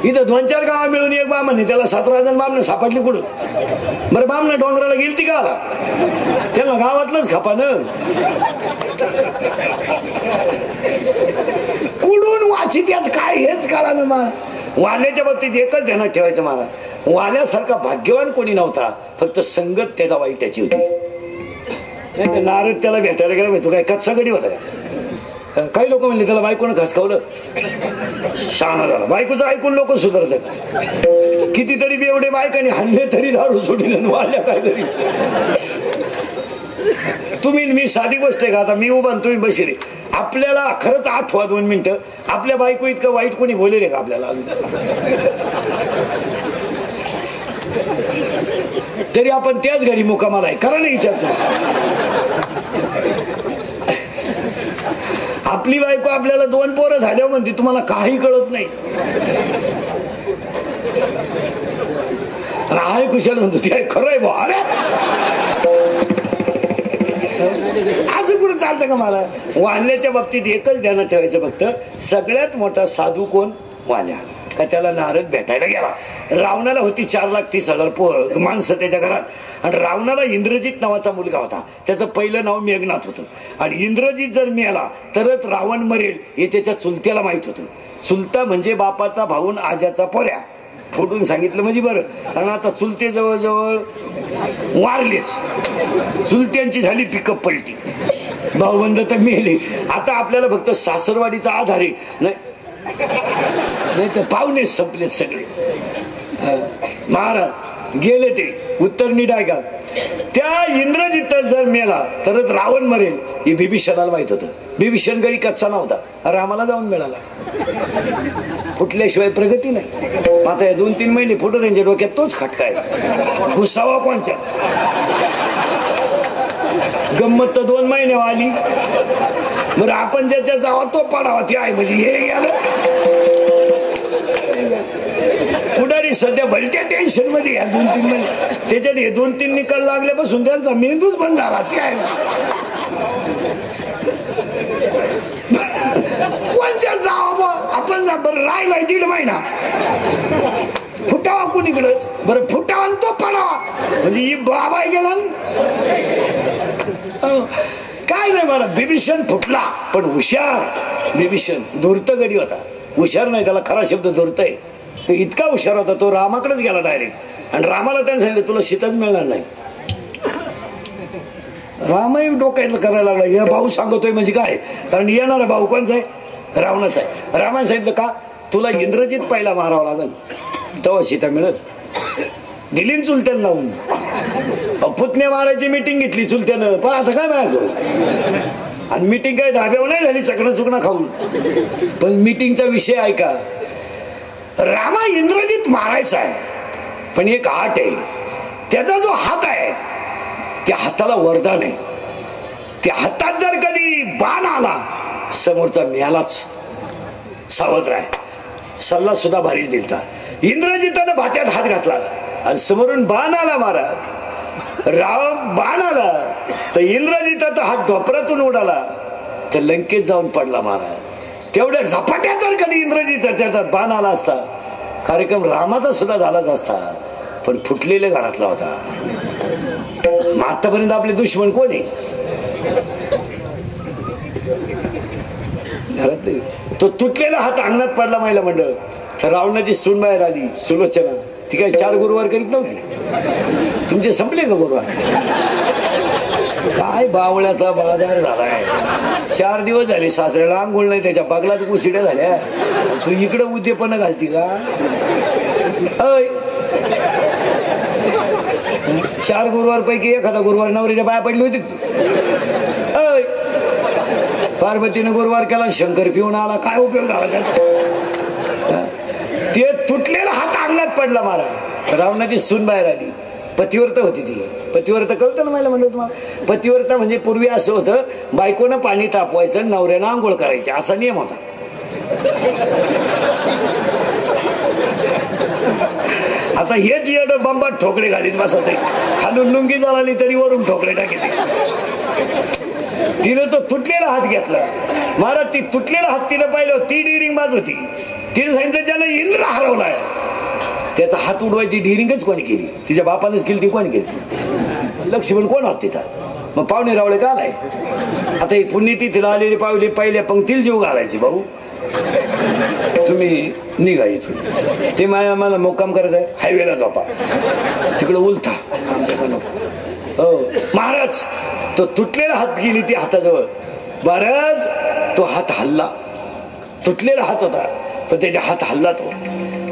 इथं 2-4 गावा मिळून एक बामण आहे, त्याला 17 जण बामणं सापडली कुठं? बरं बामणं डोंगराला गेली ती का? त्याला गावातलंच खपानं कुडून वाची त्यात काय हेच कळा ना मला. वाल्याच्या बाबतीत एकच ध्यानात ठेवायचं मला, वाल्यासारखा भाग्यवान कोणी नव्हता, फक्त संगत त्याचा वाईट त्याची होती. नाही तर नारद त्याला भेटायला गेला माहिती काय कच्चा गडी होता का? काही लोक म्हणले त्याला बायकोनं खसकावलं, शहाणा झाला. बायकोचं ऐकून लोक सुधारतात. कितीतरी बेवडे बायकाने हल्ले तरी दारू सोडली वाल्या काय तरी. तुम्ही मी साधी गोष्ट आहे का, आता मी उभा तुम्ही बसले, आपल्याला खरंच आठवा 2 मिनिटं आपल्या बायको इतकं वाईट कोणी बोलेले का आपल्याला? तरी आपण त्याच घरी मुक्कामाला आहे, खरं नाही विचारतो. आपली बायको आपल्याला 2 पोरं झाल्यावर म्हणते तुम्हाला काही कळत नाही. आहे कुशल म्हणतो ते खरं आहे बा. अरे असं कुठं चालतं का मला? वाल्याच्या बाबतीत एकच ध्यानात ठेवायचं, फक्त सगळ्यात मोठा साधू कोण? वाल्या. का त्याला नारद भेटायला गेला. रावणाला होती 4,30,000 माणसं त्याच्या घरात, आणि रावणाला इंद्रजित नावाचा मुलगा होता, त्याचं पहिलं नाव मेघनाथ होतं. आणि इंद्रजित जर मेला तरच रावण मरेल हे त्याच्या चुलत्याला माहित होतं. चुलता म्हणजे बापाचा भाऊन आज्याचा पोऱ्या, फोडून सांगितलं म्हणजे बरं. आणि आता चुलते जवळजवळ वारलेच, चुलत्यांची झाली पिकअप पलटी, भाऊबंद तर मेले. आता आपल्याला फक्त सासरवाडीचा आधार आहे, नाही तर पाहुणे संपले सगळे. महाराज गेले ते उत्तर निडायगा. त्या इंद्रजित जर मेला तरच रावण मरेल हे बिभीषणाला माहित होतं. बिभीषण गडी कच्चा नव्हता, रामाला जाऊन मिळाला. फुटल्याशिवाय प्रगती नाही. आता 2-3 महिने फुटत त्यांच्या डोक्यात तोच खटका आहे. घुसावा कोणच्या? गंमत तर 2 महिने आली. बरं आपण ज्याच्या जावा तो पडावा ते आहे म्हणजे हे गेलं. पुढारी सध्या भलत्या टेन्शन मध्ये या 2-3 महिने, त्याच्यात हे 2-3 निकाल लागल्यापासून त्यांचा मेंदूच बंद झाला. ते आहे कोणच्या जावा आपण जा. बरं राहिलाय 1.5 महिना, फुटावा कुणीकडं? बरं फुटावा तो पडावा म्हणजे ही बाबा गेला काय नाही. मला बिभीषण फुटला पण हुशार. बिभीषण धूर्त गडी होता, हुशार नाही, त्याला खरा शब्द धूर्त आहे. तो इतका हुशार होता तो रामाकडेच गेला डायरेक्ट, आणि रामाला त्याने सांगितलं तुला सीताच मिळणार नाही. रामही डोक्यातलं करायला लागला, या भाऊ सांगतोय म्हणजे काय, कारण येणारा भाऊ कोणचा आहे? रावणाचा आहे. रामाने सांगितलं का तुला इंद्रजित पहिला मारावा लागल तेव्हा सीता मिळत. दिलीन चुलत्यानं लावून. पुतण्या मारायची मीटिंग घेतली चुलत्यानं, पण आता काय माहिती. आणि मीटिंग काय धाब्यावर नाही झाली चकणं चुकणं खाऊन, पण मीटिंगचा विषय ऐका. रामा इंद्रजित मारायचा आहे, पण एक हात आहे, त्याचा जो हात आहे त्या हाताला वरदान आहे. त्या हातात जर कधी बाण आला समोरचा मेलाच, सावध राह. सल्ला सुद्धा भारी दिलता. इंद्रजितानं भात्यात हात घातला आणि समोरून बाण आला मारा. राम बाण आला तर इंद्रजिताचा हात ढोपरातून उडाला तर लंकेत जाऊन पडला महाराज. तेवढ्या झपाट्यात जर कधी इंद्रजिताचा बाण आला असता कार्यक्रम रामाचा सुद्धा झालाच असता, पण फुटलेल्या घरातला होता. आतापर्यंत आपले दुश्मन कोण आहे? तो तुटलेला हात अंगणात पडला महिला मंडळ. तर रावणाची सून बाहेर आली सुलोचना. ती काय 4 गुरुवार करीत नव्हती. तुमचे संपले का गुरुवार? काय बावळ्याचा बाजार झालाय. 4 दिवस झाले सासऱ्याला आंघोळ नाही, त्याच्या पगलात उशिड्या झाल्या. तू इकडं उद्यपणा घालती का? 4 गुरुवार पैकी एखादा गुरुवार नवरीच्या बाया पडली होती तू? पार्वतीने गुरुवार केला, शंकर पिऊन आला, काय उपयोग झाला त्याचा? ते तुटलेला हात अंगणात पडला मारा. रावणाची सून बाहेर आली. पतिव्रता होती ती. पतिव्रता कळतं ना मला म्हणलं तुम्हाला? पतिव्रता म्हणजे पूर्वी असं होतं, बायकोनं पाणी तापवायचं, नवऱ्यानं आंघोळ करायची, असा नियम होता. आता हेच येड बंबात ठोकळे घालीत बसत आहे. खालून लुंगी झाली तरी वरून ठोकळे टाकते. तिनं तो तुटलेला हात घेतला महाराज. ती तुटलेला हात तिनं पाहिलं, ती डिरिंग बाज होती. तिने सांगितलं ज्यानं इंद्र हरवलाय त्याचा हात उडवायची डिरिंगच कोणी केली? तिच्या बापानेच केली. ती कोणी केली? लक्ष्मण कोण होत तिचा? मग पाहुणे रावळे का आलाय? आता ही पुण्यतिथीला आलेली पावली पहिल्या पंक्तीला जीव घालायची. भाऊ तुम्ही निघा इथून. ते मला मुक्काम करायचं आहे, हायवेला झोपा, तिकडं उलथा. हो महाराज, तो तुटलेला हात गेली ती हाताजवळ. महाराज तो हात हल्ला, तुटलेला हात होता पण त्याचा हात हल्ला. तो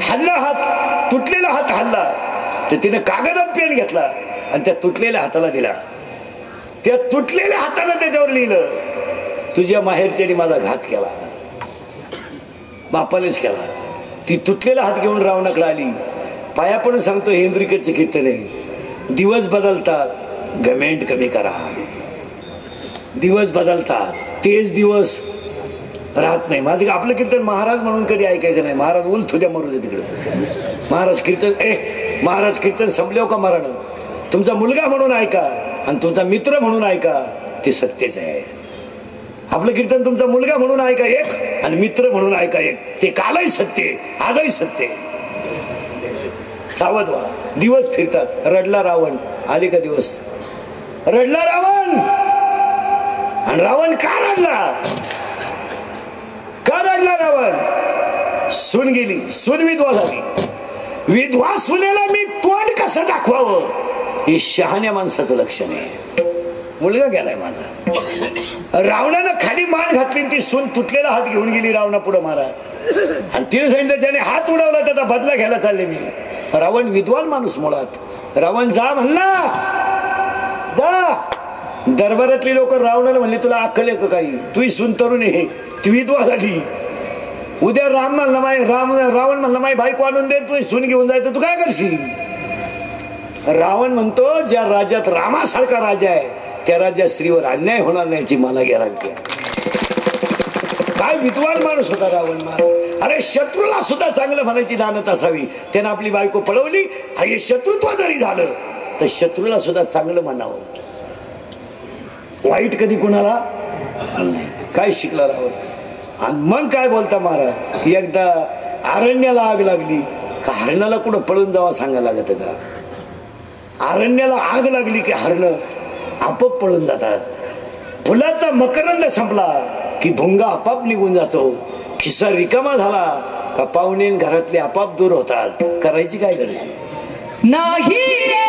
हल्ला हात, तुटलेला हात हल्ला. तर तिने कागदात पेन घेतला आणि त्या तुटलेल्या हाताला दिला. त्या तुटलेल्या हाताने त्याच्यावर लिहिलं, तुझ्या माहेरच्याने माझा घात केला, बापानेच केला. ती तुटलेला हात घेऊन रावणाकडे आली. पाया पण सांगतो हे इंद्रिकेचे कीर्तन आहे. दिवस बदलतात, घमेंट कमी करा. दिवस बदलतात, तेच दिवस राहत नाही. माझं आपलं कीर्तन महाराज म्हणून कधी ऐकायचं नाही. महाराज उलथू द्या, मरू दे तिकडे. महाराज कीर्तन महाराज कीर्तन संपल्यावर का मरण? तुमचा मुलगा म्हणून ऐका आणि तुमचा मित्र म्हणून ऐका, ते सत्यच आहे. आपलं कीर्तन तुमचा मुलगा म्हणून ऐका एक आणि मित्र म्हणून ऐका एक, ते कालही सत्य, आजही सत्य. सावध व्हा, दिवस फिरतात. रडला रावण, आले का दिवस? रडला रावण. आणि रावण का रडला? का रडला रावण? सून गेली, सून विधवा झाली. विधवा सुनेला मी तोंड कसं दाखवावं हे शहाण्या माणसाचं लक्षण आहे. मुलगा गेलाय माझा. रावणानं खाली मान घातली, ती सून तुटलेला हात घेऊन गेली रावणा पुढे मारा. आणि तिने सांगितलं ज्याने हात उडवला त्याचा बदला घ्यायला चालले मी. रावण विद्वान माणूस मुळात. रावण जा म्हणला, जा. दरबारातली लोक रावणाला म्हणले तुला अक्कल आहे का काही? तुही सून तरुण आहे, ती विधवा झाली. उद्या राम म्हणला रावण म्हणला माई बायको आणून दे, तू सून घेऊन जायचं, तू काय करशील? रावण म्हणतो ज्या राज्यात रामासारखा राजा आहे त्या राज्यात स्त्रीवर अन्याय होणार नाही याची मला गॅरंटी आहे. काय विद्वान माणूस होता रावण. अरे शत्रूला सुद्धा चांगलं म्हणायची दानत असावी. त्यानं आपली बायको पळवली, हे शत्रुत्व जरी झालं तर शत्रूला सुद्धा चांगलं म्हणावं. वाईट कधी कुणाला नाही. काय शिकला रावण? आणि मग काय बोलता महाराज? एकदा अरण्याला आग लागली का हरणाला कुठं पळून जावा सांगायला लागत का? अरण्याला आग लागली की हरण आपोआप पळून जातात. फुलाचा मकरंद संपला की भुंगा आपाप निघून जातो. खिस्सा रिकामा झाला का पाहुणे घरातले आपाप दूर होतात. करायची काय गरज नाही रे.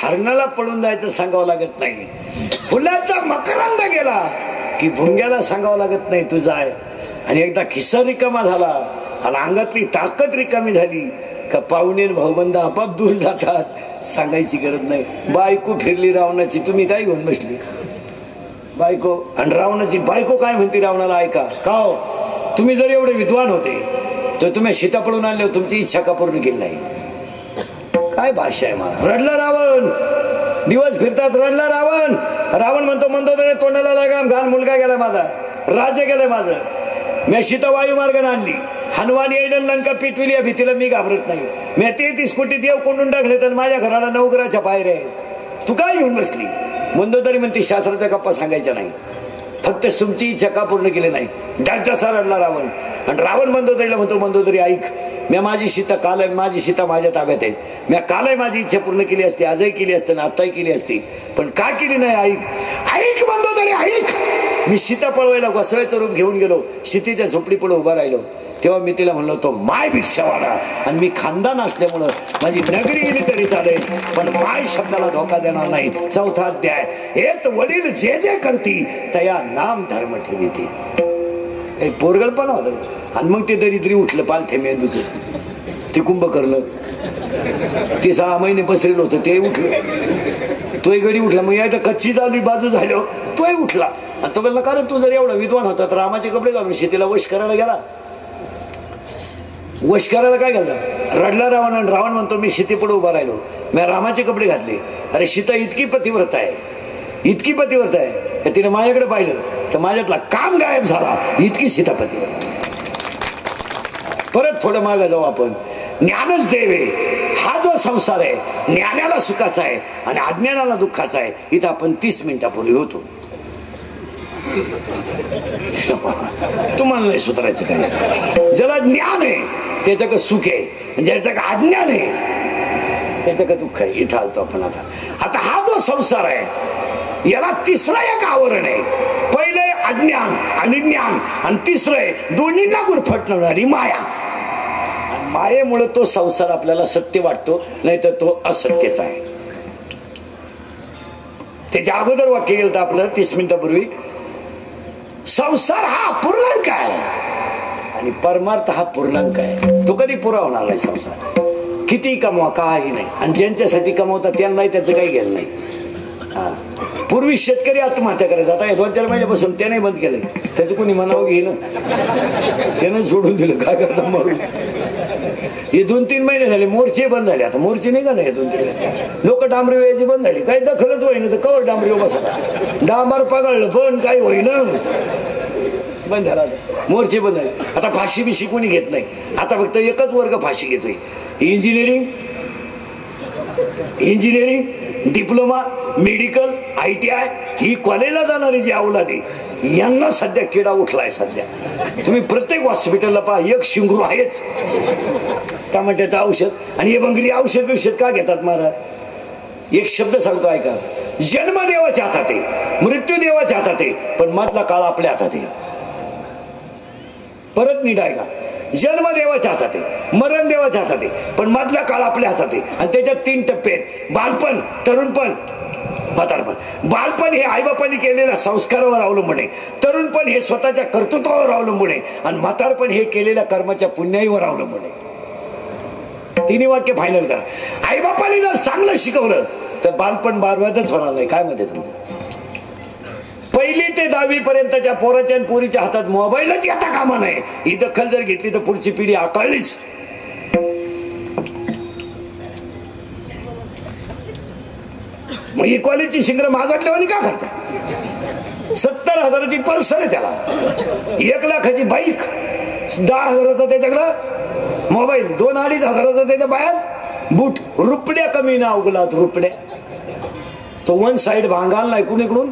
हरणाला पळून जायचं सांगावं लागत नाही. फुलाचा मकरंद गेला की भुंग्याला सांगावं लागत नाही तू जाय. आणि एकदा खिस्सा रिकामा झाला आणि अंगातली ताकद रिकामी झाली का पाहुणे भाऊबंद आपाप दूर जातात. सांगायची गरज नाही. बायको फिरली रावणाची, तुम्ही काय घेऊन बसली बायको? आणि रावणाची बायको काय म्हणते रावणाला ऐका का हो? तुम्ही जर एवढे विद्वान होते तर तुम्ही सीता पळून आणले, तुमची इच्छा का पूर्ण केली नाही? काय भाषा आहे मला. रडला रावण, दिवस फिरतात. रडला रावण. रावण म्हणतो मंदोदरी तोंडाला लागाम घाल, मुलगा गेला माझा, राज्य गेलं माझं. मी सीता वायू मार्गाने आणली, हनुमान येईल लंका पिटविली, या भीतीला मी घाबरत नाही. मी 33 कोटी देव कोंडून टाकले तर माझ्या घराला 9 ग्रहाच्या पायऱ्या आहेत. तू काय येऊन बसली? मंदोदरी म्हणते शास्त्राच्या गप्पा सांगायच्या नाही, फक्त तुमची इच्छा का पूर्ण केली नाही. डाटा रडला रावण. आणि रावण मंदोदरीला म्हणतो मंदोदरी ऐक, मी माझी सीता काल आहे, माझी सीता माझ्या ताब्यात आहे. मी कालही माझी इच्छा पूर्ण केली असती, आजही केली असते ना आत्ताही केली असती, पण का केली नाही? ऐक म्हणतो तरी ऐक. मी सीता पळवायला घोसळ्याचं रूप घेऊन गेलो, सीतेच्या झोपडी पुढे उभा राहिलो. तेव्हा मी तिला म्हणलो तो माय भिक्षावाडा, आणि मी खानदान असल्यामुळं माझी नगरी गेली तरी चालेल, पण माय शब्दाला धोका देणार नाही. चौथा अध्याय, एक वडील जे जे करती तया नाम धर्म ठेवीती. एक पोरगळ पण होतं, आणि मग ते दरिद्री उठलं पालथे मेंदूच, ते कुंभकर्ण ते 6 महिने पसरेल होतं ते उठलं, तोही गडी उठला. मग या कच्ची झाली बाजू झालो, तोही उठला. आणि तो म्हणला का रे तू जर एवढा विद्वान होता तर रामाचे कपडे घालून सीतेला वश करायला गेला? वश करायला काय घालता? रडला रावण, आणि रावण म्हणतो मी सीतेपुढे उभा राहिलो, मी रामाचे कपडे घातले. अरे सीता इतकी पतिव्रत आहे, इतकी पतिव्रत आहे, तिने माझ्याकडे पाहिलं तर माझ्यातला काम गायब झाला, इतकी सीता पतिव्रत. परत थोडं मागं जाऊ आपण. ज्ञानच देव आहे, हा जो संसार आहे ज्ञानाला सुखाचा आहे आणि अज्ञानाला दुःखाचा आहे. इथं आपण 30 मिनिटापूर्वी होतो. तुम्हाला नाही सुधारायचं काय? ज्याला ज्ञान आहे त्याच्याकडे सुख आहे, ज्याच्याकडे अज्ञान आहे त्याच्याकडे दुःख आहे. इथं आलतो आपण आता हा जो संसार आहे याला तिसरं एक आवरण आहे. पहिले अज्ञान आणि ज्ञान, आणि तिसरं आहे दोन्हींना गुरफटणारी माया. आणि मायेमुळे तो संसार आपल्याला सत्य वाटतो, नाही तर तो असत्यच आहे. त्याच्या अगोदर वाक्य गेलं आपलं 30 मिनिटापूर्वी, संसार हा अपूर्णांक आहे आणि परमार्थ हा पूर्णांक आहे. तो कधी पुरा होणार नाही. संसार किती कमवा काही नाही, आणि ज्यांच्यासाठी कमवतात त्यांनाही त्याचं काही घेणं नाही. पूर्वी शेतकरी आत्महत्या करायचा, आता 2-4 महिन्यापासून त्याने बंद केलंय. त्याचं कोणी म्हणावं घेणं, त्यानं सोडून दिलं. काय करता मग? हे 2-3 महिने झाले मोर्चे बंद झाले. आता मोर्चे नाही का नाही 2-3 लोक डांबरी व्हायची बंद झाली. काही दखलच होईना तर कवर डांबरी बसा, डांबर पगळलं पण काही होईना, बंद झाला. मोर्चे बंद झाले. आता फाशी बिशी कोणी घेत नाही. आता फक्त एकच वर्ग फाशी घेतोय, इंजिनिअरिंग, डिप्लोमा, मेडिकल, ITI. ही कॉलेजला जाणारी जी अवलाद आहे यांना सध्या किडा उठलाय. सध्या तुम्ही प्रत्येक हॉस्पिटलला पहा एक शिंगरू आहेच, टमाट्याचं औषध. आणि हे बंगली औषध का घेतात महाराज? एक शब्द सांगतो ऐका, जन्म देवाच्या हातात आहे, मृत्यू देवाच्या हातात आहे, पण मधला काळ आपल्या हातात आहे. परत नीट ऐका, जन्म देवाच्या हातात आहे, मरण देवाच्या हातात आहे, पण मधला काळ आपल्या हातात आहे. आणि त्याच्यात 3 टप्पे आहेत, बालपण, तरुणपण, म्हातारपण. बालपण हे आईबापांनी केलेल्या संस्कारावर अवलंबून आहे, तरुणपण हे स्वतःच्या कर्तृत्वावर अवलंबून आहे, आणि म्हातारपण हे केलेल्या कर्माच्या पुण्याईवर अवलंबून आहे. तिन्ही वाक्य फायनल करा. आईबापांनी जर चांगलं शिकवलं तर बालपण बरबादच होणार नाही. काय म्हणते तुमचं? 1ली ते 10वी पर्यंतच्या पोराच्या आणि पोरीच्या हातात मोबाईलच घेता कामा नये. ही दखल जर घेतली तर पुढची पिढी आकळलीच. मग ही कॉलेजची शिंगर माजाटल्यावानी का करता? 70,000ची पल्सर आहे त्याला, 1 लाखाची बाईक, 10,000चा त्याच्याकडं मोबाईल, 2-2.5 हजाराचा त्याच्या बाहेर बूट. रुपड्या कमी ना उगलात, रुपड्या. तो 1 साइड भांगाल नाही कुणीकडून.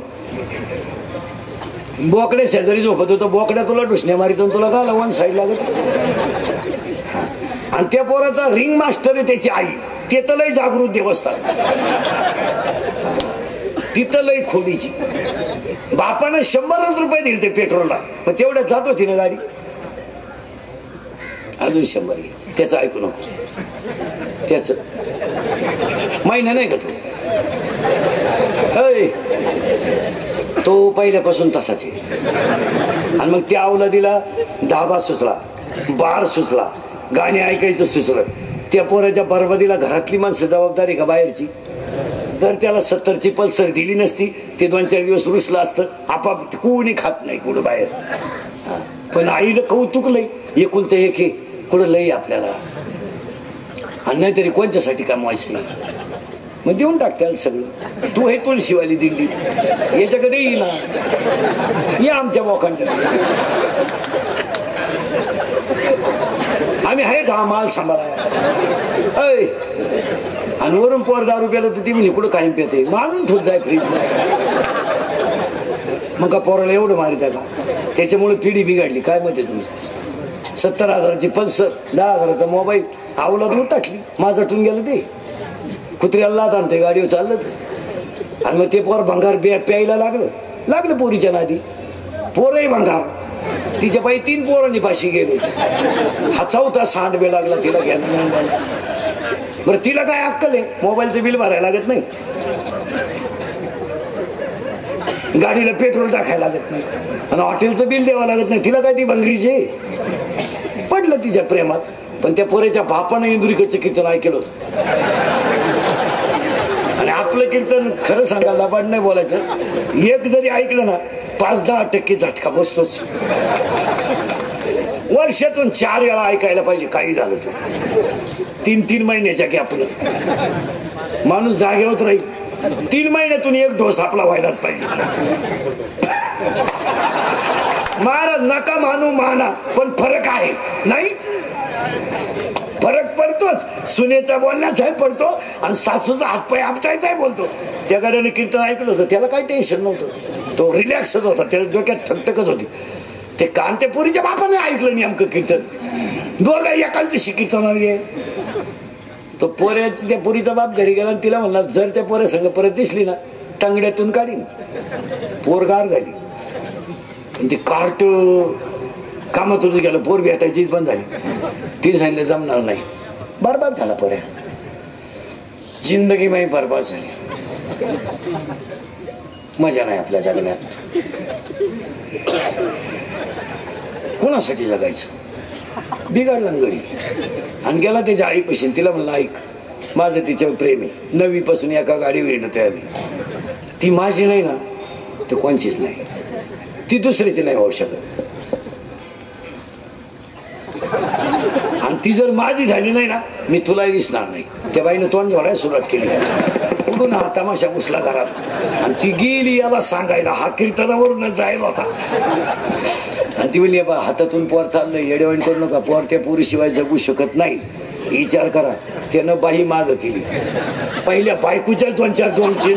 बोकडे शेजारी झोपत होतो, बोकड्या तुला डुसण्या मारितो, तुला का 1 साइड लागत. आणि त्या पोराचा रिंग मास्टर आहे त्याची आई, ते तर लय जागृत देवस्थान, तिथं लय खोडीची. बापानं 100 रुपये दिले ते पेट्रोलला, पण तेवढ्यात जात होती ना गाडी. अजून 100 घे, त्याचं ऐकू नको. त्याच महिना नाही का तो पहिल्यापासून तसाच आहे. आणि मग त्या अवलादीला धाबा सुचला, बार सुचला, गाणी ऐकायचं सुचलं. त्या पोराच्या बरबादीला घरातली माणसं जबाबदारी का बाहेरची? जर त्याला 70ची पल्सर दिली नसती ते 2-4 दिवस रुसलं असतं. आपाप कोणी खात नाही कुठं बाहेर. पण आईला कौतुक लय, एकुलतं एक हे कुठं लय आपल्याला. आणि नाहीतरी कोणत्यासाठी कमवायचं? मग देऊन टाक त्याला सगळं. तू हे तुळशीवाली दिल्ली याच्याकडे येईल ना, या आमच्या बोखांड. आम्ही आहेच हा माल सांभाळा. आणि वरून पोर 10 रुपयाला तर ती कुठं कायम पेते, मारून ठेवत जाय फ्रीज मध्ये. मग का पोराला एवढं मारित आहे का? त्याच्यामुळे पिढी बिघडली. काय मत आहे तुमचं? 70,000ची पल्सर, 10,000चा मोबाईल, आवलात टाकली, माझाटून गेलं ते. कुत्र्याला लाद आणते गाडीवर चाललं तर. आणि मग ते पोर भंगार प्यायला लागलं पोरीच्या नादी. पोरही भंगार. तिच्या पायी 3 पोरांनी फाशी गेले. हा 4था सांडवे लागला तिला घ्यायला. बरं तिला काय अक्कल आहे? मोबाईलचं बिल भरायला लागत नाही, गाडीला पेट्रोल टाकायला लागत नाही, आणि हॉटेलचं बिल द्यावं लागत नाही. तिला काय ती भंगरीचे पडलं तिच्या प्रेमात. पण त्या पोरेच्या बापानं इंदुरीकडचं कीर्तन ऐकलं होतं. आणि आपलं कीर्तन खरं सांगायला लबाड नाही बोलायचं, एक जरी ऐकलं ना 5-10% झटका बसतोच. वर्षातून 4 वेळा ऐकायला पाहिजे, काही झालं तर 3-3 महिन्याच्या गॅपनं माणूस जागेवर राहील. 3 महिन्यातून 1 डोस आपला व्हायलाच पाहिजे. महाराज नका मानू माना, पण फरक आहे नाही, फरक पडतोच. सुनेचा बोलण्याचाही पडतो आणि सासूचा हातपाय आपटायचाही बोलतो. त्या गाड्याने कीर्तन ऐकलं होतं, त्याला काही टेन्शन नव्हतं, तो रिलॅक्सच होता, त्याच्या डोक्यात ठकठकच होती. ते कांतेपुरीच्या बापाने ऐकलं नेमकं कीर्तन, दोघं एकाच दिवशी कीर्तनाला गे. तो पोऱ्याची त्या पुरीचा बाप घरी गेला आणि तिला म्हणला, जर त्या पोऱ्या संग परत दिसली ना टंगड्यातून काढीन. पोरगार झाली, पण ती कार्ट कामातून गेलं, पोर भेटायचीच बंद झाली. तिने सांगितलं जमणार नाही. बरबाद झाला पोऱ्या, जिंदगी माही बरबाद झाली. मजा नाही आपल्या जगण्यात. कोणासाठी जगायचं? बिघडला गडी. आणि गेला त्याच्या आईपाशी, तिला म्हणलं ऐक, माझं तिच्यावर प्रेम आहे, 9वी पासून एका गाडीवर येणतोय आम्ही. ती माझी नाही ना तर कोणचीच नाही, ती दुसरीची नाही होऊ शकत. आणि ती जर माझी झाली नाही ना मी तुलाही दिसणार नाही. त्या बाईनं तोंड जोडायला सुरुवात केली, उडून हा तमाशा घुसला घरात. आणि ती गेली याला सांगायला, हा कीर्तनावरूनच जायला होता. आणि ती म्हणली बा हातातून पोर चाललंय, येडेवाणी करू नका, पोर त्या पोरीशिवाय जगू शकत नाही. विचार करा, त्यानं बाई माग केली, पहिल्या बायकोच्या 2-4 ठेवली,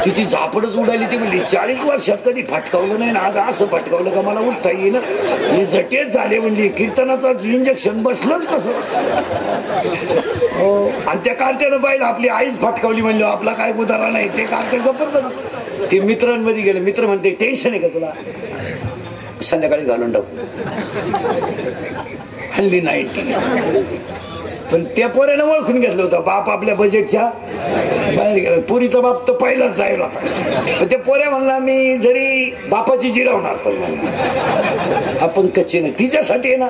तिची झापडच उडाली. ती म्हणली 40 वर्षात कधी फटकावलं नाही ना, आज असं फटकावलं का मला उठता येईन. हे जटेच झाले. म्हणली कीर्तनाचं इंजेक्शन बसलंच कसं. आणि त्या कार्ट्यानं बाईला आपली आईच फटकावली. म्हणलं आपला काय गुजारा नाही. ते कार्ट्या गप्पर ते मित्रांमध्ये गेले. मित्र म्हणते टेन्शन आहे का तुला, संध्याकाळी घालून टाकू. हल्ली 90. पण त्या पोऱ्यानं ओळखून घेतलं होतं, बाप आपल्या बजेटच्या बाहेर गेला. पुरीचा बाप तर पहिलाच जायला होता. पण त्या पोऱ्या म्हणला मी जरी बापाची जिरवणार, पण म्हणला आपण कच्चे नाही. तिच्यासाठी आहे ना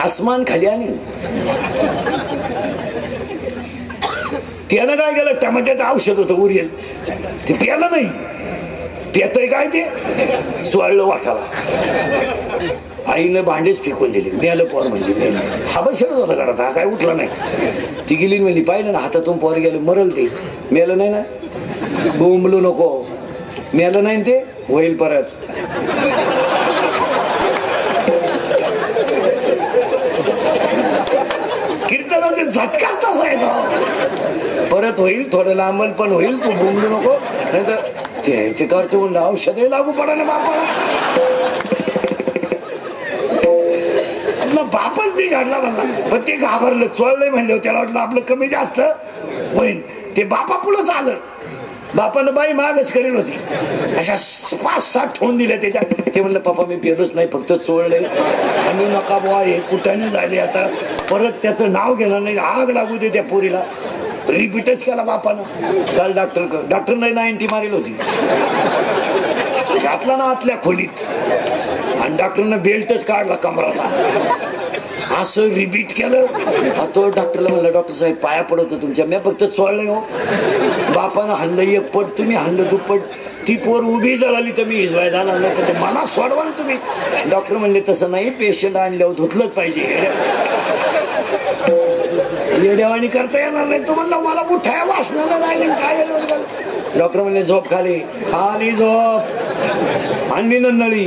आसमान खाली आणि त्यानं काय केलं, टमाट्याचं औषध होतं उरियल, ते प्याला नाही. पेतय काय ते सोळलं वाटाला. आईनं भांडेच फेकून दिले. मेलं पोर म्हणजे मेलं. हा बसतच होता घरात, हा काय उठला नाही. ती गेली म्हणली पाहिलं ना हातातून पोर गेलं, मरल ते. मेलं नाही ना, बोंबलू नको, मेलं नाही ते होईल परत. कीर्तनाचे झटकाच तसा आहे, परत होईल, थोडं लांबल पण होईल, तू बोंबलू नको. नाही तर ते करतो म्हणलं औषधही लागू पडा ना बापाला. बापच बिघडला म्हणला. पण ते घाबरलं, चोळलंय म्हणलं, त्याला वाटलं आपलं कमी जास्त होईल. ते बापा पुढंच आलं. बापानं बाई मागच करेल होती. अशा 5-7 ठेवून दिल्या त्याच्या. ते म्हणलं पप्पा मी पेलोच नाही, फक्त चोळलंय. आणि नका बुवा हे कुठाने झाले, आता परत त्याचं नाव घेणार नाही, आग लागू दे त्या पोरीला. रिपीटच केला बापानं. चाल डॉक्टर कर. डॉक्टर नाही ना एंटी मारेल होती, घातला ना आतल्या खोलीत. आणि डॉक्टरनं बेल्टच काढला कमराचा, असं रिपीट केलं. तो डॉक्टरला म्हणलं डॉक्टर साहेब पाया पडतो तुमच्या, मी फक्त चोळलंय हो. बापानं हल्लं 1 पट, तुम्ही हल्लं 2 पट. ती पोर उभी जळाली तर मी हिजवाय जाणार नाही, पण मला सोडवाल तुम्ही. डॉक्टर म्हणले तसं नाही, पेशंट आणल्यावर धुतलंच पाहिजे. येड्यावाणी करता येणार नाही. तो म्हणला मला उठाया वाचणार नाही. काय डॉक्टर म्हणले झोप खाली, खाली झोप. आणली ना नळी,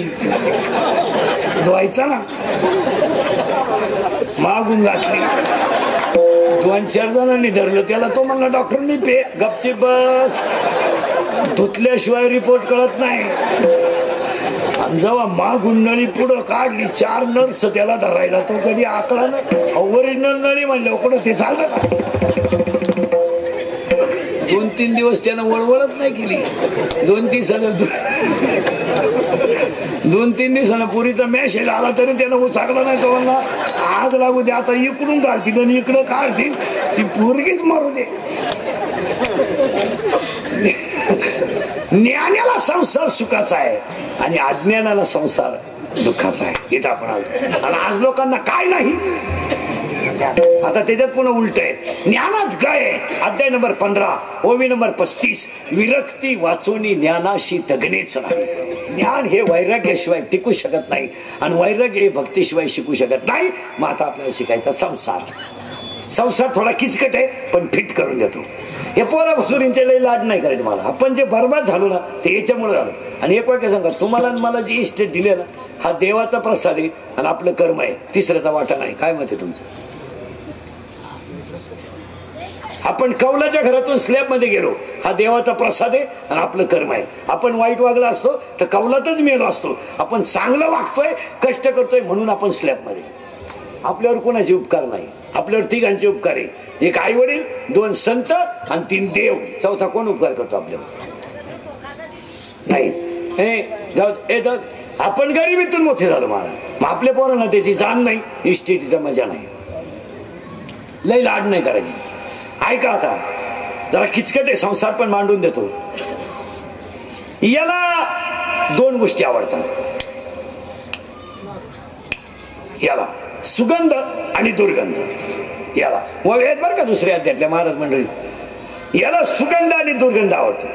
धुवायचा ना, मागून घातली. 2-4 जणांनी धरलं त्याला. तो म्हणला डॉक्टर मी पे गपचीप बस, धुतल्याशिवाय रिपोर्ट कळत नाही. जेव्हा मागून नळी पुढं काढली 4 नर्स त्याला धरायला, तो कधी आकला ना. ओरिजिनल नळी म्हणलं कुठं ते चालतं का? 2-3 दिवस त्यानं वळवळत नाही केली. 2-3 दिवसानं पुरीचा मेसेज आला तरी त्यानं उचाकला नाही. तो म्हणला आग लागू दे, आता इकडून काढतील आणि इकडं काढतील, ती पोरगीच मारू दे. ज्ञानाला संसार सुखाचा आहे आणि अज्ञानाला संसार दुःखाचा आहे. इथं आपण आलो. आणि आज लोकांना काय नाही. आता त्याच्यात पुन्हा उलट आहे. ज्ञानात काय अध्याय नंबर 15 ओवी नंबर 35, विरक्ती वाचूनी ज्ञानाशी तगणेच नाही. ज्ञान हे वैराग्याशिवाय टिकू शकत नाही आणि वैराग्य हे भक्तीशिवाय शिकू शकत नाही. मग आता आपल्याला शिकायचा संसार. संसार थोडा किचकट आहे पण फिट करून देतो. हे पोरा सुरींचे लई लाड नाही करायचं. मला आपण जे बरबाद झालो ना ते याच्यामुळे झालं. आणि एक वाक्य सांगा, तुम्हाला मला जी इस्टेट दिली ना हा देवाचा प्रसाद आहे आणि आपलं कर्म आहे, तिसऱ्याचा वाटा नाही. काय मत आहे तुमचं? आपण कौलाच्या घरातून स्लॅब मध्ये गेलो, हा देवाचा प्रसाद आहे आणि आपलं कर्म आहे. आपण वाईट वागला असतो तर कौलातच मेलो असतो. आपण चांगलं वागतोय, कष्ट करतोय म्हणून आपण स्लॅब मध्ये. आपल्यावर कोणाचे उपकार नाही, आपल्यावर तिघांचे उपकार आहे. 1 आई वडील, 2 संत आणि 3 देव. चौथा कोण उपकार करतो आपल्यावर? नाही. जाऊ आपण गरिबीतून मोठे झालो महाराज. मग आपल्या पोरांना त्याची जाण नाही, इस्टेटीचा मजा नाही. लई लाड नाही करायची. ऐका आता जरा किचकट आहे, संसार पण मांडून देतो. याला 2 गोष्टी आवडतात. याला सुगंध आणि दुर्गंध. याला वेद बरं का दुसऱ्या अध्यायातल्या महाराज मंडळी. याला सुगंध आणि दुर्गंध आवडतो.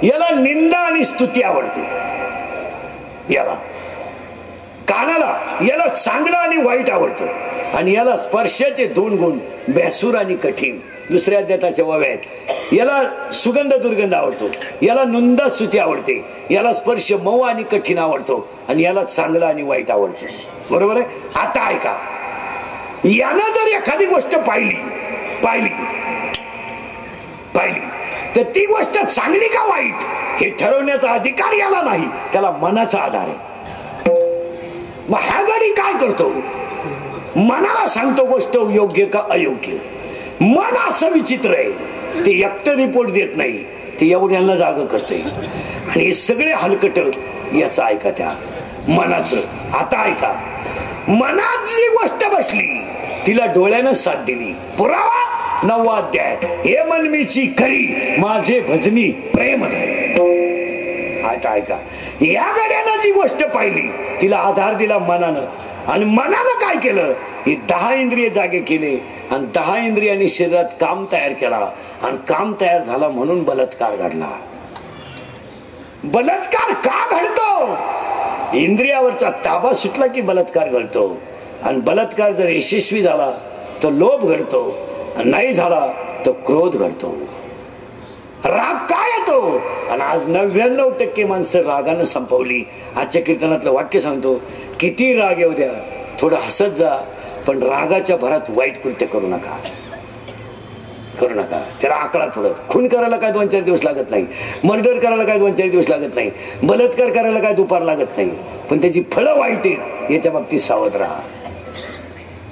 याला निंदा आणि स्तुती आवडते. याला कानाला याला चांगलं आणि वाईट आवडतं. आणि याला स्पर्शाचे 2 गुण, बेसूर आणि कठीण. दुसऱ्या अध्यायाच्या वाव्यात याला सुगंध दुर्गंध आवडतो. याला नुंदा स्तुती आवडते. याला स्पर्श मऊ आणि कठीण आवडतो. आणि याला चांगलं आणि वाईट आवडतं. बरोबर आहे. आता ऐका, यानं जर एखादी गोष्ट पाहिली तर ती गोष्ट चांगली का वाईट हे ठरवण्याचा अधिकार याला नाही, त्याला मनाचा आधार आहे. मग ह्या गाडी काय करतो? मनाला सांगतो गोष्ट योग्य का अयोग्य. मन असं विचित्र आहे, ते एकटं रिपोर्ट देत नाही, ते एवढ्यांना जाग करते. आणि हे सगळे हलकट याचं ऐका त्या मनाचं. आता ऐका, मनात जी गोष्ट बसली तिला डोळ्यानं साथ दिली. पुरावा 9वा अध्याय. हे मनमीची खरी माझे भजनी प्रेम धरे. आता ऐका, या गड्यानं जी गोष्ट पाहिली तिला आधार दिला मनानं. आणि मनानं काय केलं? हे 10 इंद्रिय जागे केले आणि 10 इंद्रियांनी शरीरात काम तयार केला. आणि काम तयार झाला म्हणून बलात्कार घडला. बलात्कार का घडतो? इंद्रियावरचा ताबा सुटला की बलात्कार घडतो. आणि बलात्कार जर यशस्वी झाला तर लोभ घडतो, नाही झाला तर क्रोध घडतो. राग काय येतो? आणि आज 99% माणसं रागानं संपवली. आजच्या कीर्तनातलं वाक्य सांगतो, किती राग येऊ द्या, थोडं हसत जा, पण रागाच्या भरात वाईट कृत्य करू नका. त्याला आकडा. थोडं खून करायला काय 2-4 दिवस लागत नाही, मर्डर करायला काय 2-4 दिवस लागत नाही, बलात्कार करायला काय दुपार लागत नाही, पण त्याची फळं वाईट आहेत. याच्या बाबतीत सावध राहा.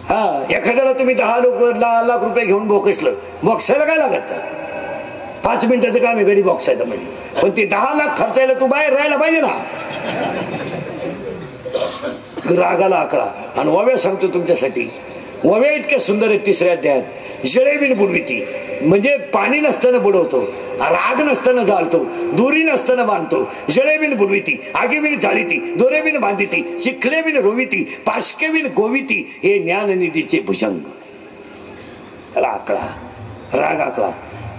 हा, एखाद्याला तुम्ही 10 लाख रुपये घेऊन बोकसलं, बॉक्सायला काय लागत? 5 मिनिटाचं काम आहे गडी बॉक्सायचं मध्ये. पण ते 10 लाख खर्चायला तू बाहेर राहायला पाहिजे ना. रागाला आकडा. आणि वव्या सांगतो तुमच्यासाठी, वव्या इतक्या सुंदर आहेत. 3ऱ्या अध्यायात जळेबिन बुडविती, म्हणजे पाणी नसताना बुडवतो, राग नसताना जाळतो, दोरी नसताना बांधतो. जळेबिन बुडविती, आगीबिन जाळीती, दोरेबिन बांधिती, शिखलेबिन रोविती, पाशकेबिन गोविती, हे ज्ञाननिधीचे भुजंग. त्याला आकडा, राग आकडा.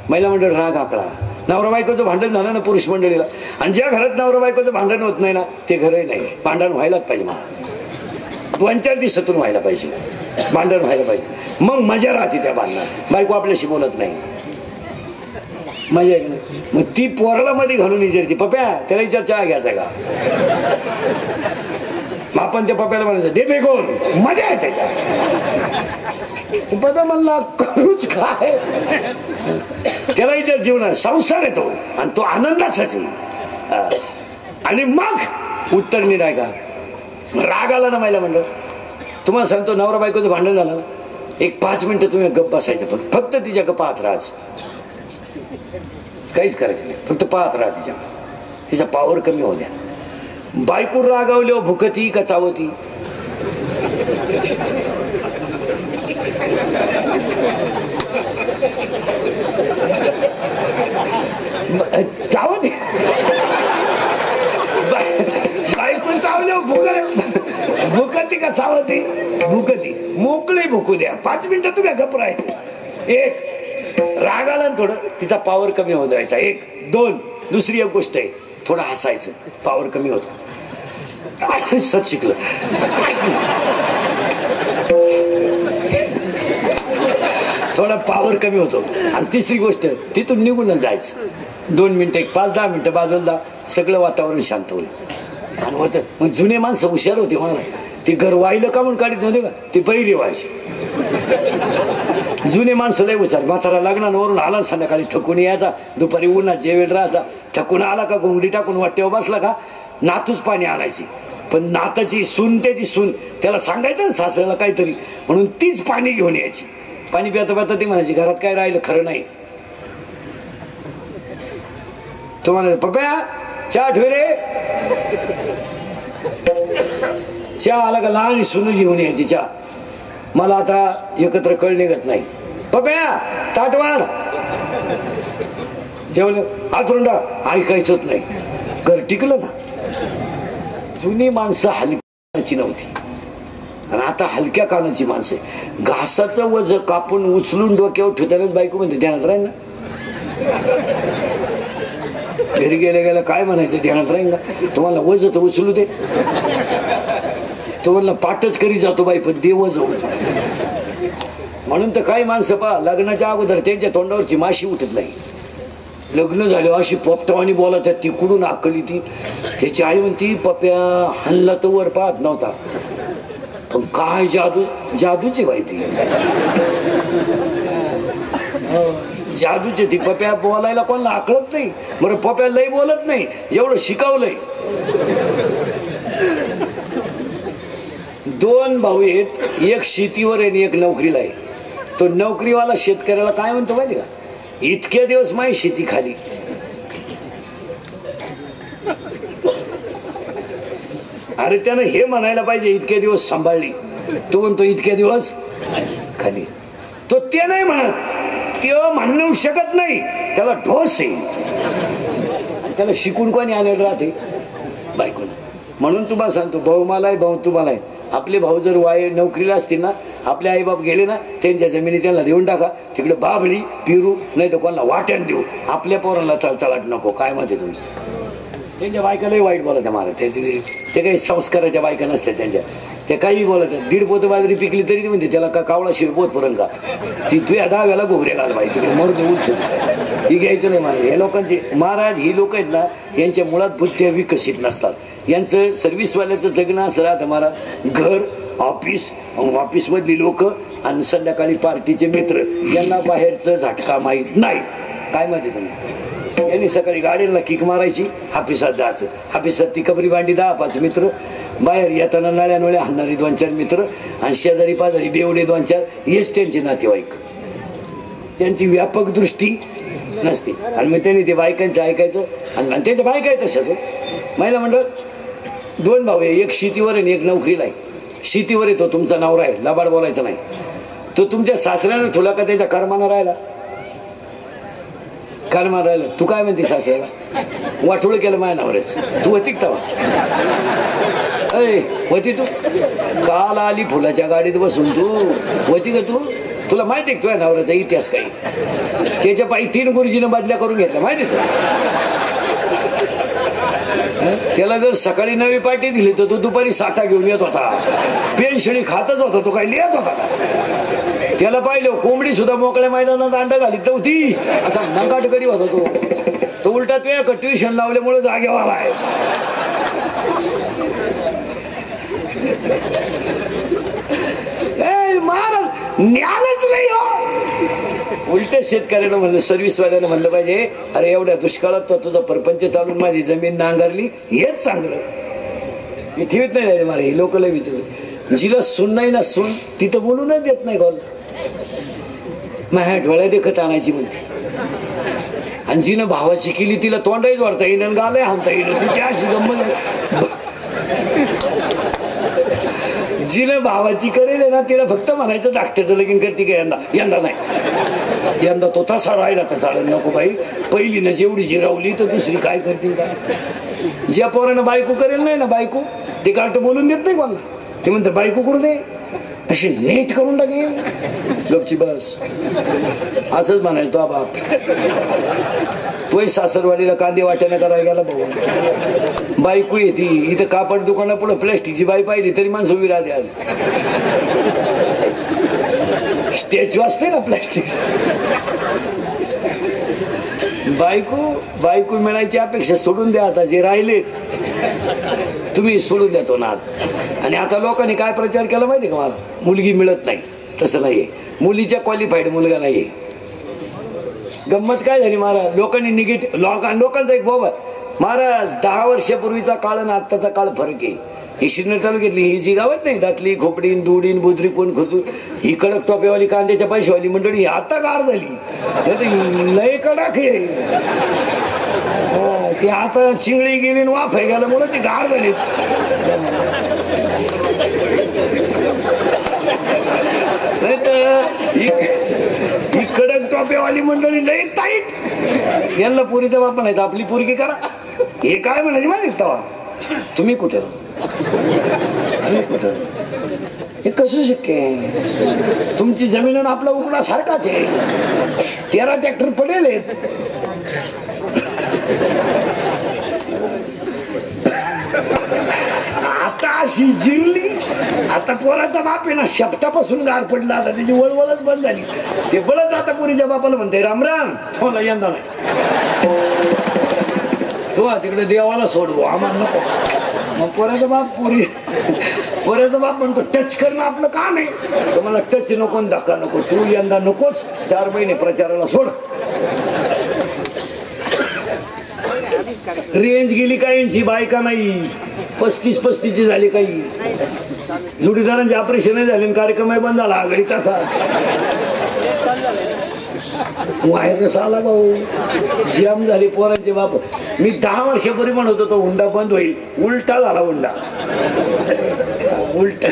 महिला मंडळ राग आकडा. नवरा बायकोचं भांडण झालं ना पुरुष मंडळीला, आणि ज्या घरात नवरा बायकोचं भांडण होत नाही ना ते घरही नाही. भांडण व्हायलाच पाहिजे. मला 2-4 दिवसातून व्हायला पाहिजे, भांडण व्हायला पाहिजे. मग मजा राहते त्या भांडणात. बायको आपल्याशी बोलत नाही, मजा आहे ना. मग ती पोराला मध्ये घालून विचारते, पप्या त्याला विचार चहा घ्यायचा का? मग आपण त्या पप्याला म्हणायचं दे बेगोन, मजा आहे त्याच्यात. पप्या म्हणला करूच काय? त्याला विचार जीवनात संसार येतो आणि तो आनंदाचाच आहे. आणि मग उत्तर नीट आहे का? राग आला ना मला म्हणलं, तुम्हाला सांगतो नवरा बायकोचं भांडण झालं ना, एक 5 मिनिटं तुम्ही गप्प बसायचं, फक्त तिच्या गप्प पाहत राहायचं, काहीच करायचं नाही, फक्त पाहत राहा तिचा पावर कमी होऊ द्या. बायको रागावली भुकती का चावती? चावती. बायको चावल्या भुकती का चावती? भुकती. मोकळे भुकू द्या, 5 मिनिटं तुम्ही गप्प राहायचं. एक, राग आला ना थोडं, तिचा पावर कमी होऊ द्यायचा. 1, 2, दुसरी एक गोष्ट आहे, थोडं हसायचं, पावर कमी होतो. सच शिकलं. थोडा पावर कमी होतो. आणि तिसरी गोष्ट, तिथून निघून जायचं. 2 मिनिटं, 5-10 मिनिटं बाजूला, सगळं वातावरण शांत होईल. आणि होतं मग जुने माणसं हुशार होते मला, ते घर वाहिलं का म्हणून काढत नव्हते का, ते पहिरी व्हायचे. जुने माणसं लय हुशार. म्हातारा लग्नावरून आला, संध्याकाळी थकून यायचा, दुपारी उन्हात जेवेल राहायचा, थकून आला का घोंगडी टाकून वाटेवर बसला का नातूच पाणी आणायची. पण नाताची सून, त्याची सून, त्याला सांगायचं ना सासऱ्याला काहीतरी, म्हणून तीच पाणी घेऊन यायची. पाणी पिता पिता ती म्हणायची, घरात काय राहिलं खरं नाही. तो म्हणायचा, पप्या चहा ठेव रे. चहा आला का लहान सून घेऊन यायची चहा. मला आता एकत्र कळ निघत नाही. पप्या ताट वाढ. जेवलं हातरुंडा, ऐकायचंच नाही. घर टिकलं ना. जुनी माणसं हलक्याची नव्हती, आणि आता हलक्या कानाची माणसं. घासाचं वज कापून उचलून डोक्यावर ठेवतानाच बायको म्हणते ध्यानात राहील ना. घरी गेल्या काय म्हणायचं, ध्यानात राहील ना. तुम्हाला वज तर उचलू दे. तो म्हणला पाठच करी जातो बाई, पण देव जाऊ. म्हणून तर काही माणसं पहा, लग्नाच्या अगोदर त्यांच्या तोंडावरची माशी उठत नाही. लग्न झाले अशी पोपटवाणी बोलत ती कुठून आकली ती. त्याची आई म्हणती, पप्या हल्ला तर वर पाहत नव्हता, पण काय जादू, जादूची बाई ती, जादूची ती. पप्या बोलायला कोणाला आकळत नाही. बरं पप्या लई बोलत नाही, जेवढं शिकवलंय. 2 भाऊ आहेत, एक शेतीवर आहे आणि एक नोकरीला आहे. तो नोकरीवाला शेतकऱ्याला काय म्हणतो माहिती का, इतके दिवस माझी शेती खाली. अरे त्यानं हे म्हणायला पाहिजे, इतके दिवस सांभाळली. तो म्हणतो इतके दिवस खाली. तो ते नाही म्हणत, ते म्हणू शकत नाही, त्याला ढोस आहे. त्याला शिकून कोणी आणायला राहते, बायकोनं. म्हणून तुम्हाला सांगतो, भाऊ मला आहे, भाऊ तुम्हाला आहे. आपले भाऊ जर नोकरीला असतील ना, आपले आईबाप गेले ना, त्यांच्या जमिनी त्यांना देऊन टाका. तिकडे बाबळी पिरू, नाही तर कोणाला वाट्यान देऊ. आपल्या पोरांना तळतळाट नको. काय मत आहे तुमचं? त्यांच्या बायकालाही वाईट बोलत मारा. ते काही संस्काराच्या बायका नसतात त्यांच्या. ते काही बोलत, 1.5 पोतं बाजरी पिकली तरी ती म्हणते त्याला का कावळा शिव पोत पुरण का. ती तुझ्या 10 वेळा घोगरे घाल बाई, तिकडे मरून उठतो. ही घ्यायचं नाही मला. हे लोकांचे महाराज, ही लोक आहेत ना, यांच्या मुळात बुद्ध्या विकसित नसतात. यांचं सर्व्हिसवाल्याचं जगणं असं राहतं महाराज. घर, ऑफिस, ऑफिसमधली लोक आणि संध्याकाळी पार्टीचे मित्र, यांना बाहेरचं झटका माहीत नाही. काय माहिती तुम्ही? यांनी सकाळी गाडीला किक मारायची, हापिसात जायचं. हापिसात ती कबरी भांडी 10-5 मित्र, बाहेर येताना नळ्या नोळ्या हाणणारी 2-4 मित्र, आणि शेजारी पाजारी बेवडे 2-4. हेच त्यांचे नातेवाईक. त्यांची व्यापक दृष्टी नसते. आणि मग त्यांनी ते बायकांचं ऐकायचं. आणि त्यांच्या बायका आहे तशाच. महिला मंडळ 2 भाऊ आहे, एक शेतीवर आणि एक नोकरीला आहे. शेतीवर येतो तुमचा नवरा आहे, लबाड बोलायचा नाही. तो तुमच्या सासऱ्यानं ठेवला का त्याच्या कर्मानं राहिला, कर्मानं राहिला. तू काय म्हणते सासऱ्याला, वाटोळं केलं माझ्या नवऱ्याच. तू होती का होती? तू काल आली फुलाच्या गाडीत बसून, तू होती का? तुला माहिती आहे तुझ्या नवऱ्याचा इतिहास काही? त्याच्या पायी 3 गुरुजीनं बदल्या करून घेतल्या, माहिती त्याला जर सकाळी नवी पार्टी दिली तर तो दुपारी 6 घेऊन येत होता. पेन्शनी खातच होता, तो काही लिहित होता का? त्याला पाहिलं कोंबडी सुद्धा मोकळ्या मैदानात अंड घालीत नव्हती, असा नंगाटकडी होता तो. तो उलटा तो ट्युशन लावल्यामुळे जागेवर आहे. महाराज ज्ञानच नाही हो. उलट शेतकऱ्यानं म्हणलं, सर्व्हिसवाल्यानं म्हणलं पाहिजे, अरे एवढ्या दुष्काळात तो तुझा परपंच चालून माझी जमीन नांगरली, हेच चांगलं. मी ठेवत नाही मला हे लोक लय विचार जिला सून नाही ना सून तिथं बोलूनच देत नाही कॉल माझ्या डोळ्या देखत आणायची म्हणते आणि जिनं भावाची केली तिला तोंडही जोडता येईन गालय हाणता येईन तिची अशी गंमत जिनं भावाची करेल ना तिला फक्त म्हणायचं धाकट्याचं लगीन करते का यंदा नाही यंदा तो तसा राहिला तर चालेल नको बाई पहिली ना जेवढी जिरावली तर दुसरी काय करतील का ज्या पोरानं बायको करेल नाही ना बायको ते कार्ट बोलून देत नाही कोणाला ते म्हणतात बायको करू दे अशी नीट करून टाकेल गपची बस असंच म्हणायचो बाप तोही सासरवाडीला कांदे वाट्याने करायला गेला भाऊ बायको येते इथं कापड दुकाना पुढे प्लॅस्टिकची बाई पाहिली तरी माणसं उभी राहते स्टॅच्यू असते ना प्लॅस्टिक बायको मिळायची अपेक्षा सोडून द्या आता जे राहिले तुम्ही सोडून द्या ना आणि आता लोकांनी काय प्रचार केला माहिती का मला मुलगी मिळत नाही तसं नाहीये मुलीच्या क्वालिफाईड मुलगा नाहीये गंमत काय झाली महाराज लोकांनी निगेटिव्ह लोकांचा एक बाबा महाराज 10 वर्षापूर्वीचा काळ आणि आत्ताचा काळ फरक आहे ही शिरनेर तालुक्यातली ही जी गावात नाही दातली खोपडीन दुडीन बुद्री कोण खोतू ही कडक टोप्यावाली कांद्याच्या पैशावाली मंडळी ही आता गार झाली लय कडक आहे ती आता चिंगळी गेली वाफ आहे गेल्यामुळे ती गार झाली नाही तर ही कडक टोप्यावाली मंडळी लय टाईट यांना पुरीचा बाप म्हणायचं आपली पोरगी करा हे काय म्हणायचे माहिती तवा तुम्ही कुठं आम्ही कुठं हे कसं शक्य आहे तुमची जमीन आपला उकडा सारखाच आहे 13 ट्रॅक्टर पडेल आता अशी जिरली आता पोराचा बाप आहे ना शेपटापासून गार पडला आता त्याची वळवळच बंद झाली ते बळच आता पुरीच्या बापाला म्हणते राम राम थोला यंदा नाही तो तिकडे देवाला सोडवो आम्हाला नको मग पोराचा बाप म्हणतो टच करणं आपलं काम आहे तुम्हाला टच नको धक्का नको तू यंदा नकोच 4 महिने प्रचाराला सोड रेंज गेली काहींची बायका नाही 35 झाली काही जोडीदारांचे ऑपरेशन झाले कार्यक्रम बंद झाला आघाडी तसा व्हायरस आला भाऊ जाम झाली पोरांचे बाप मी 10 वर्षापूर्वी म्हणत होतो हुंडा बंद होईल उलटा झाला हुंडा उलट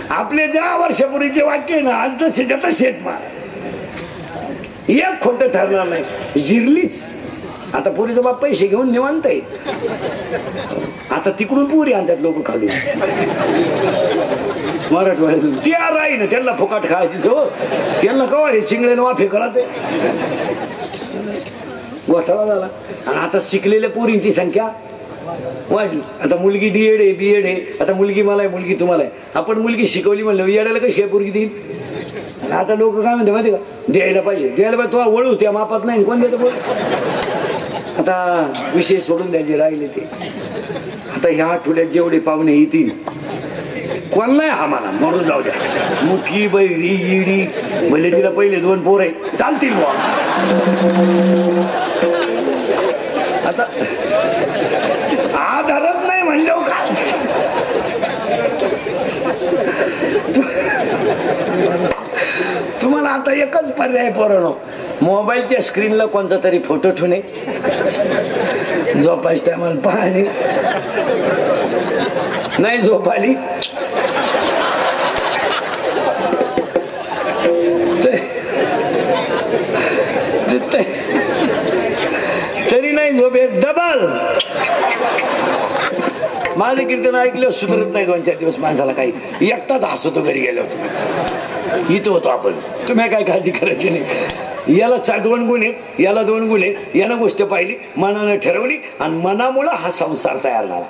आपले 10 वर्षापूर्वीचे वाक्य ना आज जसे शेतमार एक खोटं ठरणार नाही जिरलीच आता पुरीचा बाप पैसे घेऊन निवांत आहे आता तिकडून पुरी आणतात लोक खाली मराठवाड्यातून त्या राही ना त्यांना फुकाट खायचीच हो त्यांना कवा हे चिंगळ्यानं वाफे कळते घोटाळा झाला आणि आता शिकलेल्या पोरींची संख्या वाढली आता मुलगी डीएड आहे बीएड आहे आता मुलगी मला आहे मुलगी तुम्हाला आहे आपण मुलगी शिकवली म्हणलं येड्याला कशी आहे पोरगी देईल आणि आता लोक काय म्हणते माहिती का द्यायला पाहिजे तो वळू त्या मापात नाही कोण देतं बोल आता विषय सोडून द्यायचे राहिले ते आता ह्या आठवड्यात जेवढे पाहुणे येतील कोण नाही आम्हाला मरून जाऊ द्या मुकी बैरी इडी भले तिला पहिले 2 पोर आहे चालतील आता आधारच नाही म्हणलं का तुम्हाला आता एकच पर्याय पोरांनो मोबाईलच्या स्क्रीनला कोणता तरी फोटो ठेवणे झोपायच्या टायमाला पाहणे नाही झोप आली तरी नाही झोप येत डबल माझं कीर्तन ऐकलं सुधरत नाही 2-4 दिवस माणसाला काही एकटाच हसतो घरी गेलो होतो इथं होतो आपण तुम्ही काय काळजी करायची नाही याला 2 गुण आहेत याला 2 गुण आहेत यानं गोष्ट पाहिली मनानं ठरवली आणि मनामुळं हा संसार तयार झाला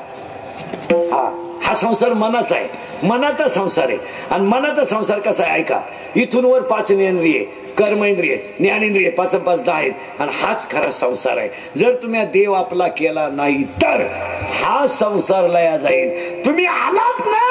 हा संसार मनाचा आहे मनाचा संसार आहे आणि मनाचा संसार कसा आहे ऐका इथून वर 5 इंद्रिय कर्मेंद्रिय ज्ञानेंद्रिय 5-5 10 आहेत आणि हाच खरा संसार आहे जर तुम्ही देव आपला केला नाही तर हा संसार लया जाईल तुम्ही आलात ना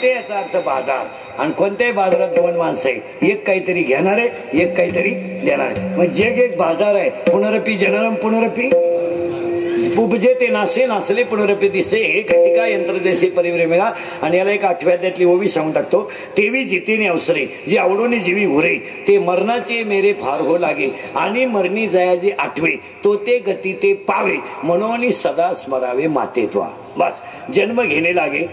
माते याचा अर्थ बाजार. आणि कोणत्याही बाजारात दोन माणसं आहे, एक काहीतरी घेणार आहे, एक काहीतरी देणार आहे. मग जग एक बाजार आहे. पुनरपी जननम पुनरपी उपजे ते नासे नासले पुनरपी दिसे हे घटिका यंत्र देसे परिव्रमेगा. आणि याला एक 8व्या अध्यायातली ओवी सांगून टाकतो. तेवी जितेने अवसरे जे आवडोने जीवी हुरे ते मरणाचे मेरे फार हो लागे आणि मरणी जया जे आठवे तो ते गती ते पावे म्हणून सदा स्मरावे माते त्वा. बस जन्म घेणे लागे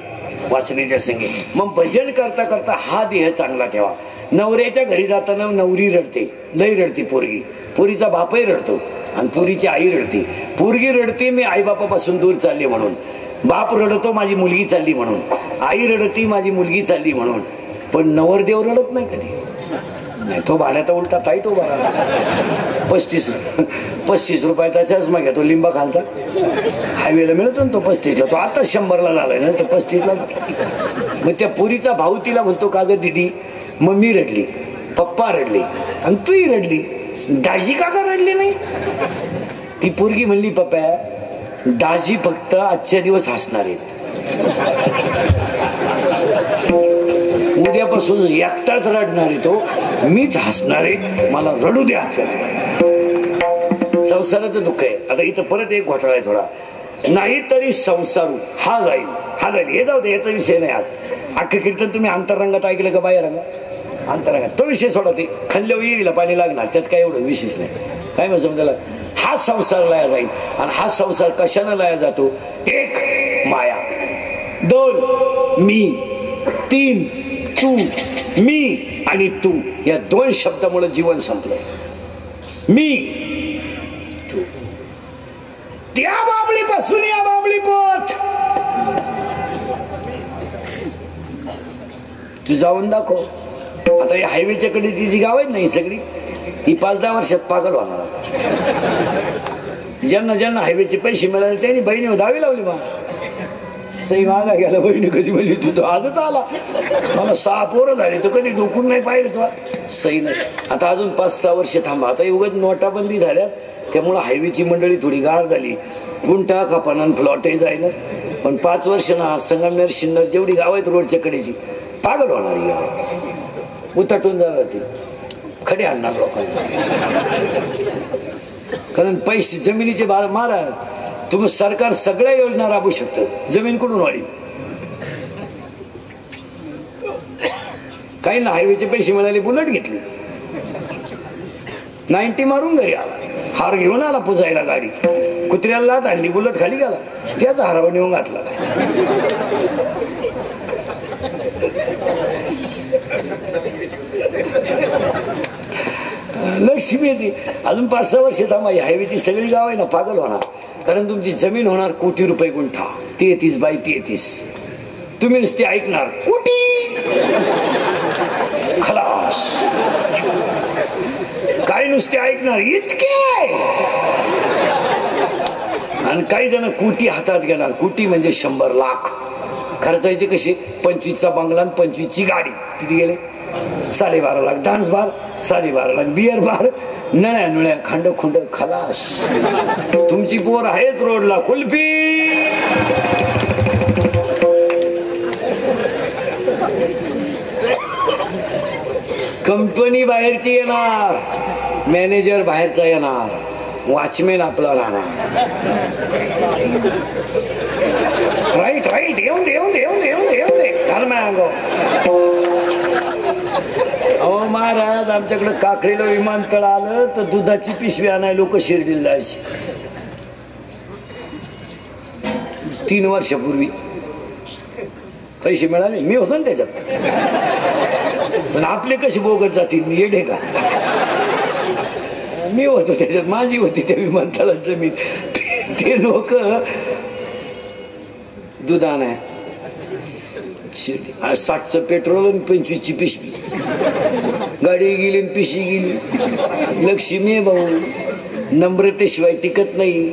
वाचनेच्या संगे. मग भजन करता करता हा देह चांगला ठेवा. नवऱ्याच्या घरी जाताना नवरी रडते, लई रडती पोरगी, पोरीचा बापही रडतो आणि पुरीची आई रडती. पोरगी रडते मी आई बापापासून दूर चालली म्हणून, बाप रडतो माझी मुलगी चालली म्हणून, आई रडती माझी मुलगी चालली म्हणून. पण नवरदेव रडत नाही कधी. नाही तो भाड्याचा उलटा ताईट उभा राहतो. 35 रुपयाचा चष्मा घेतो लिंबा खालचा, हायवेला मिळतो ना तो 35ला. तो आता 100ला झालाय ना, तर 35ला. मग त्या पुरीचा भाऊ तिला म्हणतो का ग दिदी मम्मी रडली, पप्पा रडले आणि तूही रडली, दाजी का रडली नाही. ती पोरगी म्हणली पप्पा दाजी फक्त आजच्या दिवस हसणार आहेत, उद्यापासून एकटाच रडणार आहे तो, मीच हसणार आहे, मला रडू द्या. संसाराचं दुःख आहे. आता इथं परत एक घोटाळा आहे थोडा. नाही तरी संसारू हा जाईल हा जाईल, हे जाऊ दे, याचा विषय नाही आज. अख्खं कीर्तन तुम्ही अंतरंगात ऐकलं का बाहेर अंतरंगात? तो विषय सोडा. ते खाल्ल्यावर विहिरीला पाणी लागणार, त्यात काय एवढं विशेष नाही. काय म्हणतो त्याला, हा संसार लया जाईल. आणि हा संसार कशानं लया जातो? 1 माया, 2 मी, 3 तू, मी आणि तू. या 2 शब्दामुळे जीवन संपलं. मी तू, त्या बाबळीपासून या बाबळी पोच तू जाऊन दाखव. आता या हायवेच्या कडे ती जी गाव आहेत ना ही सगळी, ही 5-10 वर्षात पागल होणार. ज्यांना ज्यांना हायवेचे पैसे मिळाले त्यांनी बहिणी दावी लावली. मला सई मागा गेला, बहिणी कधी म्हणली तू तो आजच आला, मला 6 पोरं झाली तर कधी डोकून नाही पाहिलं तुला. सई नाही. आता अजून 5-6 वर्ष थांबा. आता एवढं नोटाबंदी झाल्या त्यामुळं हायवेची मंडळी थोडी गार झाली, गुंठा खपाना प्लॉटही जायना. पण 5 वर्ष ना संगमनेर शिन्नर जेवढी गाव आहेत रोडच्या कडेची पागल होणार. उतटून जाणार ती, खडे आणणार लोकांना. कारण पैसे जमिनीचे मारा तुम्ही, सरकार सगळ्या योजना राबवू शकतं, जमीन कुठून वाढी. काही ना हायवेचे पैसे मिळाले, बुलेट घेतली, 90 मारून घरी आला, हार घेऊन आला पुजायला गाडी, कुत्र्याला लात आणली, बुलेट खाली गेला, त्याचा हारावर नेऊन घातला. लक्ष्मी येते. अजून 5-6 वर्ष थांबा. हायवेची सगळी गाव आहे ना पागल होणार. कारण तुमची जमीन होणार कोटी रुपये गुंठा, 33/33. तुम्ही नुसते ऐकणार कोटी खलास, काही नुसते ऐकणार इतके. आणि काही जण कोटी हातात घेणार. कोटी म्हणजे 100 लाख खर्चायचे. कसे? 25चा बंगला, 25ची गाडी. किती गेले? 12.5 lakh dance bar, 12.5 lakh beer bar, नळ्या नळ्या खांड खुंड खलास. तुमची पोर आहेत रोडला कुल्फी. कंपनी बाहेरची येणार, मॅनेजर बाहेरचा येणार, वॉचमॅन आपला राहणार. राईट राईट, येऊन दे येऊन दे येऊन दे येऊन दे येऊन दे घाल मागो. अहो महाराज, आमच्याकडे काकळीला विमानतळ आलं तर दुधाची पिशवी आणाय लोक शिर्डीला जायची. 3 वर्षापूर्वी पैसे मिळाले, मी होतो ना त्याच्यात. पण आपले कसे बोगत जातील, मी येडे का? मी होतो त्याच्यात, माझी होती त्या विमानतळात जमीन. ते लोक दूध आणाय शिर्डी, 60चं पेट्रोल आणि 25ची पिशवी. गाडी गेली पिशी गेली. लक्ष्मी भाऊ नम्रतेशिवाय टिकत नाही,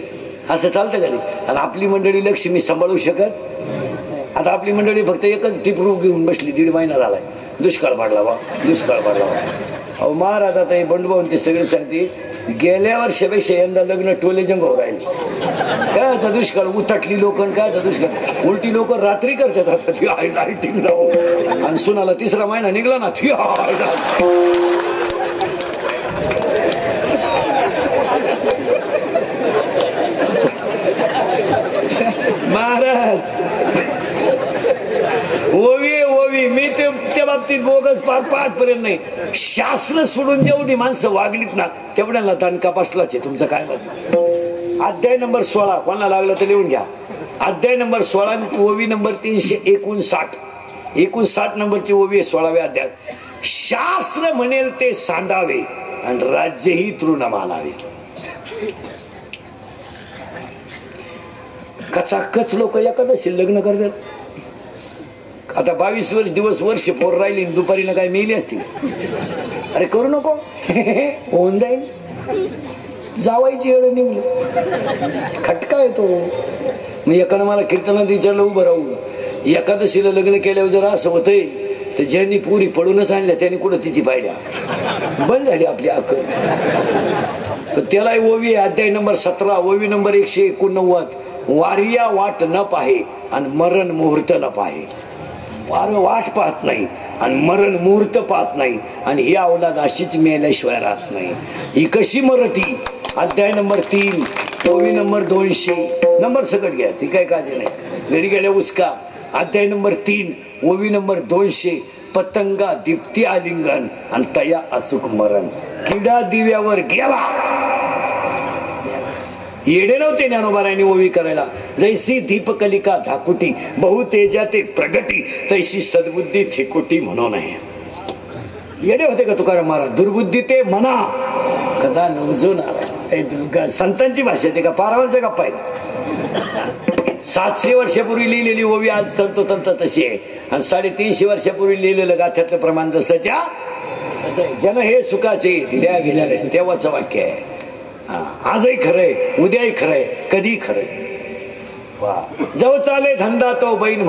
असं चालतं कधी. आणि आपली मंडळी लक्ष्मी सांभाळू शकत. आता आपली मंडळी फक्त एकच टिपरू घेऊन बसली, 1.5 महिना झालाय. दुष्काळ पडला बा, दुष्काळ पडला बा. अहो महाराज, आता हे बंडूभाऊन ते सगळे सांगते, गेल्या वर्षापेक्षा यंदा लग्न टोले जंग हो राहिले. काय आता दुष्काळ, उतटली लोक, काय आता दुष्काळ. उलटी लोक रात्री करतात. आता ती लाईटिंग लावून आणि सुनाला तिसरा महिना निघला ना महाराज ओवी मी त्या बाबतीत बोगस पार पर्यंत नाही. शास्त्र सोडून जेवढी माणसं वागलीत ना तेवढ्याला दणका बसलाच आहे. तुमचं काय मत? अध्याय नंबर 16 कोणाला लागलं तर लिहून घ्या. अध्याय नंबर 16 ओवी नंबर 359 नंबरची ओवी 16व्या अध्याय. शास्त्र म्हणेल ते सांडावे आणि राज्यही तृण मानावे. कचाकच लोक एखादशी लग्न करतात. आता 22 दिवस पोर राहिली दुपारीनं काय मिळली असती. अरे करू नको होऊन जाईल. जावायची एवढं निघलं खटका येतो. मग एकानं मला कीर्तनात विचारलं उभं राहून एकादशीला लग्न केल्यावर जर असं होतंय तर ज्यांनी पुरी पडूनच आणल्या त्यांनी कुठं तिची पाहिल्या बंद झाली आपली अक्कल. तर त्याला ओवी अध्याय नंबर 17 ओवी नंबर 189 वारिया वाट न पाहे आणि मरण मुहूर्त न पाहे. वारं वाट पाहत नाही आणि मरण मुहूर्त पाहत नाही आणि ही अवलाद अशीच मेल्याशिवाय राहत नाही. ही कशी मरती? अध्याय नंबर 3 ओवी नंबर 200 नंबर सकट घ्या ती काय काळजी नाही. घरी गेल्या उचका. अध्याय नंबर 3 ओवी नंबर 200 पतंगा दीप्ती आलिंगन आणि तया अचूक मरण. किडा दिव्यावर गेला. येडे नव्हते ज्ञानोबारायने ओवी करायला. जैसी दीपकलिका धाकुटी बहुतेजा ते प्रगटी तैसी सद्बुद्धी थिकुटी म्हणू नये. येडे होते का तुकाराम महाराज? दुर्बुद्धी ते म्हणा कदा नवजोनार. संतांची भाषा ते का पारावरच्या गप्पा आहे का? 700 वर्षापूर्वी लिहिलेली ओवी आज तंतोतंत तशी आहे आणि 350 वर्षापूर्वी लिहिलेलं गाथ्यातलं प्रमाण जसंच्या जन हे सुखाचे दिल्या गेलेले तेव्हाचं वाक्य आहे. आजही खरंय उद्याही खरंय कधी खरंय. जाऊ चाले धंदा तो बैन